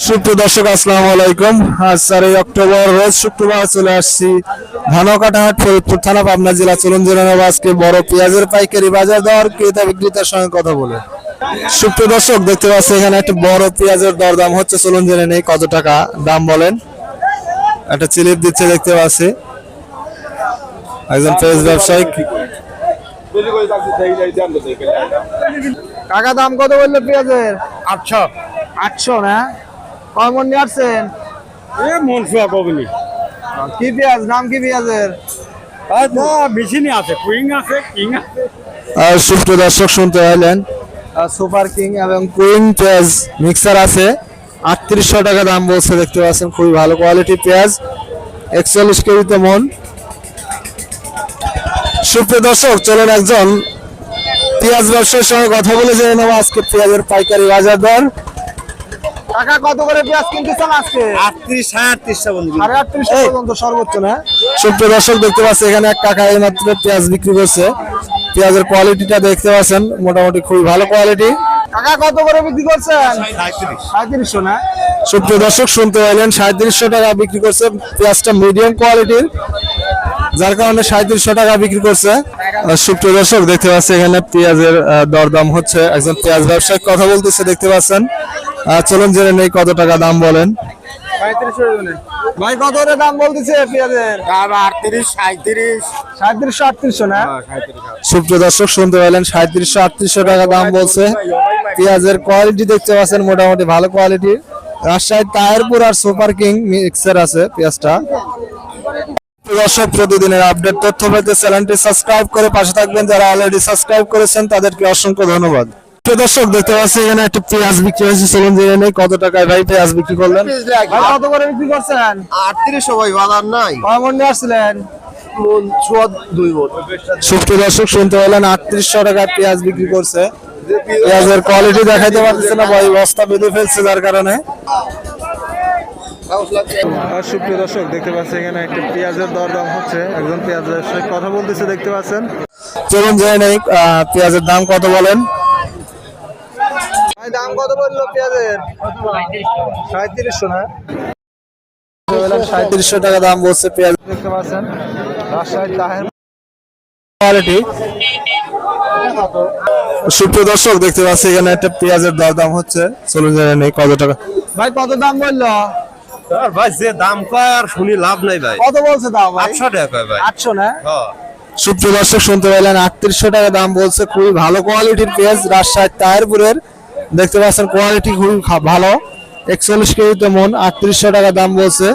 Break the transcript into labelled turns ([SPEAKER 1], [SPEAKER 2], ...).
[SPEAKER 1] সুপ্রিয় দর্শক আসসালামু আলাইকুম। আজ 4 অক্টোবর রোজ শুক্রবার চলে আসছি ধানকাটাহাট ফরিদপুর থানা পাবনা জেলা। চলুন জেনে নেব আজকে বড় পেঁয়াজের পাইকারি বাজার দর, ক্রেতা বিক্রেতার সঙ্গে কথা বলে। সুপ্রিয় দর্শক দেখতে পাচ্ছি এখানে একটা বড় পেঁয়াজের দর দাম হচ্ছে, চলুন জেনে নেই কত টাকা দাম বলেন। একটা চিলিপ দিচ্ছে দেখতে পাচ্ছি একজন পেঁয়াজ ব্যবসায়ী। কাকা দাম কত বললো পেঁয়াজের?
[SPEAKER 2] 800
[SPEAKER 1] 800 না? কয় মন নিয়ে আসছেন?
[SPEAKER 2] মন শুয়া কবনি
[SPEAKER 1] কি পেঁয়াজ, নাম কি পেঁয়াজের?
[SPEAKER 2] মেশিনই আছে, কুইং আছে, কিং আছে।
[SPEAKER 1] সুপ্রিয় দর্শক শুনতে পাইলেন সুপার কিং এবং কুইং পেঁয়াজ মিক্সার আছে, 3800 টাকা দাম বলছে। দেখতে পাচ্ছেন খুবই ভালো কোয়ালিটি পেঁয়াজ, 41 কেজিতে মন। সুপ্রিয় দর্শক চলুন একজন পেঁয়াজ ব্যবসায়ীর সঙ্গে কথা বলে জেনে নেব আজকে পেঁয়াজের পাইকারি বাজার দর। টাকা কত করে পেঁয়াজ কিনতেছেন আজকে?
[SPEAKER 2] 38 বন্ধু,
[SPEAKER 1] 3800 পর্যন্ত সর্বোচ্চ না? সুপ্রিয় দর্শক দেখতে পাচ্ছি এখানে এক কাকা এইমাত্র পেঁয়াজ বিক্রি করছে। পেঁয়াজের কোয়ালিটিটা দেখতে পাচ্ছেন মোটামুটি খুবই ভালো কোয়ালিটি। কাকা কত করে বিক্রি করছেন? 3700 না? সুপ্রিয় দর্শক শুনতে পাইলেন 3700 টাকা বিক্রি করছে। পেঁয়াজটা মিডিয়াম কোয়ালিটির, যার কারণে 3700 টাকা বিক্রি করছে। সুপ্রিয় দর্শক দেখতে পাচ্ছি এখানে পেঁয়াজের দরদাম হচ্ছে, একজন পেঁয়াজ ব্যবসায়ী কথা বলতেছে দেখতে পাচ্ছেন। চলুন জেনে নেই কত টাকা দাম বলেন।
[SPEAKER 2] 3500
[SPEAKER 1] ভাই কত করে দাম বলতেছে পেঁয়াজের?
[SPEAKER 2] 38 37
[SPEAKER 1] 3700 না?
[SPEAKER 2] 37।
[SPEAKER 1] সুপ্রিয় দর্শক শুনতে পেলেন 3700 টাকা দাম বলছে। পেঁয়াজের কোয়ালিটি দেখতে পাচ্ছেন মোটামুটি ভালো কোয়ালিটি। রাজশাহী তাহেরপুর আর সুপার কিং মিক্সার আছে পেঁয়াজটা। দর্শক প্রতিদিনের আপডেট তথ্য পেতে চ্যানেলটি সাবস্ক্রাইব করে পাশে থাকবেন। যারা অলরেডি সাবস্ক্রাইব করেছেন তাদেরকে অসংখ্য ধন্যবাদ। দর্শক দেখতে পাচ্ছি এখানে একটা পেঁয়াজ বিক্রি হয়েছে, চলুন জেনে নেই কত টাকায় ভাই পেঁয়াজ বিক্রি করলেন। ভাই কত করে বিক্রি করছেন?
[SPEAKER 2] 3800 ভাই, বাজার নাই।
[SPEAKER 1] কয় মন নিয়ে আসছিলেন?
[SPEAKER 2] মন ছোয়া 2 মন।
[SPEAKER 1] সুপ্রিয় দর্শক শুনতে পেলেন 3800 টাকায় পেঁয়াজ বিক্রি করছে। পেঁয়াজের কোয়ালিটি দেখাইতে পারতেছে না ভাই, বস্তা বেঁধে ফেলছে যার কারণে। সুপ্রিয় দর্শক দেখতে পাচ্ছি এখানে একটা পেঁয়াজের দরদাম হচ্ছে, একজন পেঁয়াজ ব্যবসায়ী কথা বলতেছে দেখতে পাচ্ছেন। চলুন জেনে নেই পেঁয়াজের দাম কত বলেন। ভাই দাম কত বললো পেঁয়াজের? 3700 না? 3700 টাকা দাম বলছে পেঁয়াজ দেখতে পাচ্ছেন। রাজশাহী তাহের কোয়ালিটি। সুপ্রিয় দর্শক দেখতে পাচ্ছি এখানে একটা পেঁয়াজের দরদাম হচ্ছে, চলুন জেনে নেই কত টাকা। ভাই কত দাম বললো?
[SPEAKER 2] ভাই যে দাম কয় আর শুনি লাভ নাই ভাই।
[SPEAKER 1] কত বলছে দাম?
[SPEAKER 2] 800 টাকা কয় ভাই।
[SPEAKER 1] 800 না?
[SPEAKER 2] হ্যাঁ।
[SPEAKER 1] সুপ্রিয় দর্শক শুনতে পেলেন 3800 টাকা দাম বলছে। খুবই ভালো কোয়ালিটির পেঁয়াজ, রাজশাহী তাহেরপুরের। দেখতে পাচ্ছেন কোয়ালিটি খুবই ভালো, 41 কেজিতে মন, 3800 টাকা দাম বলছে।